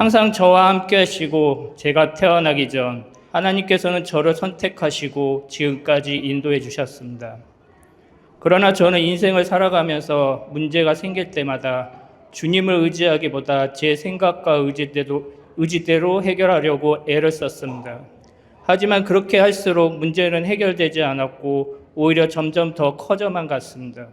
항상 저와 함께 하시고 제가 태어나기 전 하나님께서는 저를 선택하시고 지금까지 인도해 주셨습니다. 그러나 저는 인생을 살아가면서 문제가 생길 때마다 주님을 의지하기보다 제 생각과 의지대로 해결하려고 애를 썼습니다. 하지만 그렇게 할수록 문제는 해결되지 않았고 오히려 점점 더 커져만 갔습니다.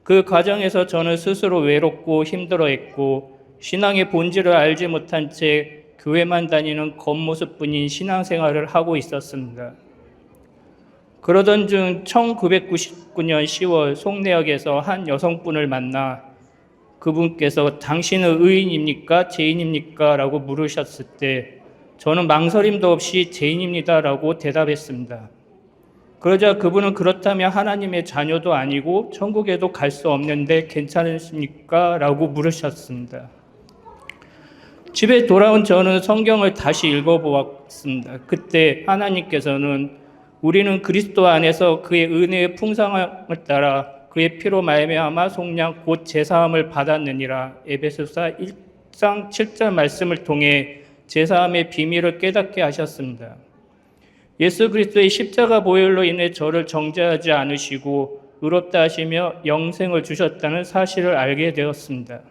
그 과정에서 저는 스스로 외롭고 힘들어했고 신앙의 본질을 알지 못한 채 교회만 다니는 겉모습뿐인 신앙생활을 하고 있었습니다. 그러던 중 1999년 10월 송내역에서 한 여성분을 만나 그분께서 당신은 의인입니까? 죄인입니까? 라고 물으셨을 때 저는 망설임도 없이 죄인입니다 라고 대답했습니다. 그러자 그분은 그렇다면 하나님의 자녀도 아니고 천국에도 갈 수 없는데 괜찮으십니까? 라고 물으셨습니다. 집에 돌아온 저는 성경을 다시 읽어보았습니다. 그때 하나님께서는 우리는 그리스도 안에서 그의 은혜의 풍성함을 따라 그의 피로 말미암아 속량 곧 제사함을 받았느니라. 에베소서 1장 7절 말씀을 통해 제사함의 비밀을 깨닫게 하셨습니다. 예수 그리스도의 십자가 보혈로 인해 저를 정죄하지 않으시고 의롭다 하시며 영생을 주셨다는 사실을 알게 되었습니다.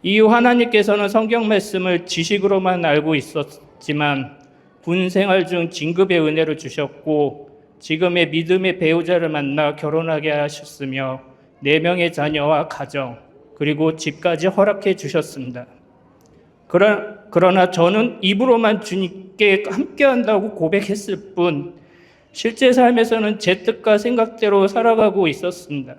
이후 하나님께서는 성경 말씀을 지식으로만 알고 있었지만 군 생활 중 진급의 은혜를 주셨고 지금의 믿음의 배우자를 만나 결혼하게 하셨으며 4명의 자녀와 가정 그리고 집까지 허락해 주셨습니다. 그러나 저는 입으로만 주님께 함께한다고 고백했을 뿐 실제 삶에서는 제 뜻과 생각대로 살아가고 있었습니다.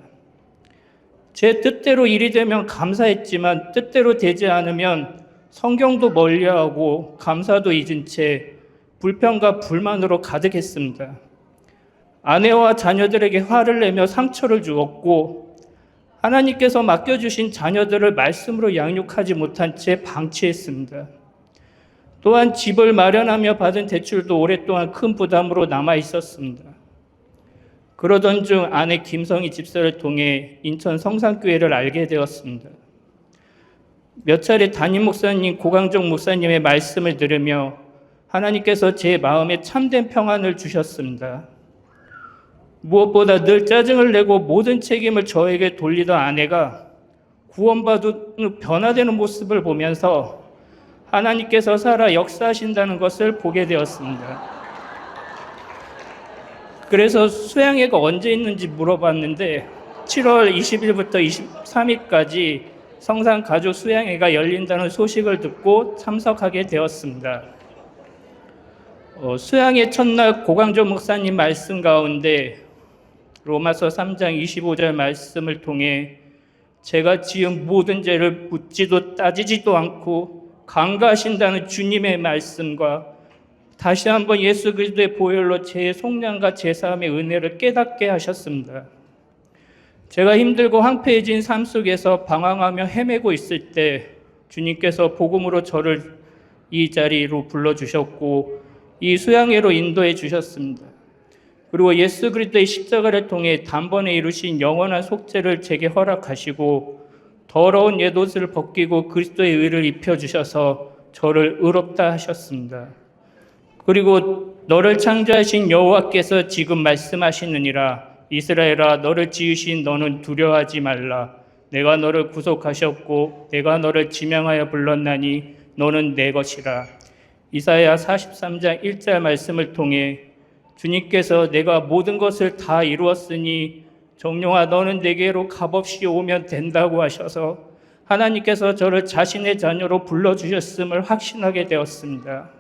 제 뜻대로 일이 되면 감사했지만 뜻대로 되지 않으면 성경도 멀리하고 감사도 잊은 채 불평과 불만으로 가득했습니다. 아내와 자녀들에게 화를 내며 상처를 주었고 하나님께서 맡겨주신 자녀들을 말씀으로 양육하지 못한 채 방치했습니다. 또한 집을 마련하며 받은 대출도 오랫동안 큰 부담으로 남아 있었습니다. 그러던 중 아내 김성희 집사를 통해 인천 성산교회를 알게 되었습니다. 몇 차례 담임 목사님 고강정 목사님의 말씀을 들으며 하나님께서 제 마음에 참된 평안을 주셨습니다. 무엇보다 늘 짜증을 내고 모든 책임을 저에게 돌리던 아내가 구원받은 변화되는 모습을 보면서 하나님께서 살아 역사하신다는 것을 보게 되었습니다. 그래서 수양회가 언제 있는지 물어봤는데 7월 20일부터 23일까지 성산 가족 수양회가 열린다는 소식을 듣고 참석하게 되었습니다. 수양회 첫날 고강조 목사님 말씀 가운데 로마서 3장 25절 말씀을 통해 제가 지은 모든 죄를 묻지도 따지지도 않고 강구하신다는 주님의 말씀과 다시 한번 예수 그리스도의 보혈로 제 속량과 제사함의 은혜를 깨닫게 하셨습니다. 제가 힘들고 황폐해진 삶 속에서 방황하며 헤매고 있을 때 주님께서 복음으로 저를 이 자리로 불러주셨고 이 수양회로 인도해 주셨습니다. 그리고 예수 그리스도의 십자가를 통해 단번에 이루신 영원한 속죄를 제게 허락하시고 더러운 옛옷을 벗기고 그리스도의 의를 입혀주셔서 저를 의롭다 하셨습니다. 그리고 너를 창조하신 여호와께서 지금 말씀하시느니라. 이스라엘아, 너를 지으신 너는 두려워하지 말라. 내가 너를 구속하셨고 내가 너를 지명하여 불렀나니 너는 내 것이라. 이사야 43장 1절 말씀을 통해 주님께서 내가 모든 것을 다 이루었으니 정령아 너는 내게로 값없이 오면 된다고 하셔서 하나님께서 저를 자신의 자녀로 불러주셨음을 확신하게 되었습니다.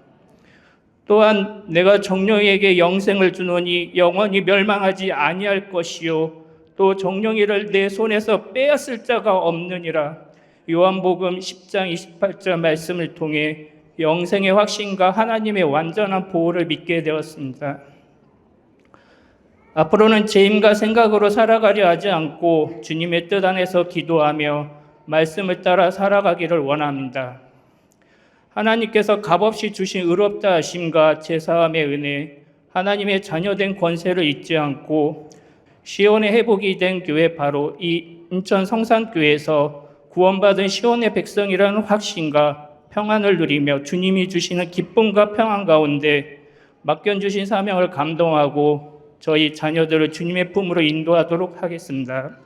또한 내가 정령에게 영생을 주노니 영원히 멸망하지 아니할 것이요 또 정령이를 내 손에서 빼앗을 자가 없느니라. 요한복음 10장 28절 말씀을 통해 영생의 확신과 하나님의 완전한 보호를 믿게 되었습니다. 앞으로는 제 힘과 생각으로 살아가려 하지 않고 주님의 뜻 안에서 기도하며 말씀을 따라 살아가기를 원합니다. 하나님께서 값없이 주신 의롭다 하심과 제사함의 은혜, 하나님의 자녀된 권세를 잊지 않고 시온의 회복이 된 교회 바로 이 인천 성산교회에서 구원받은 시온의 백성이라는 확신과 평안을 누리며 주님이 주시는 기쁨과 평안 가운데 맡겨주신 사명을 감동하고 저희 자녀들을 주님의 품으로 인도하도록 하겠습니다.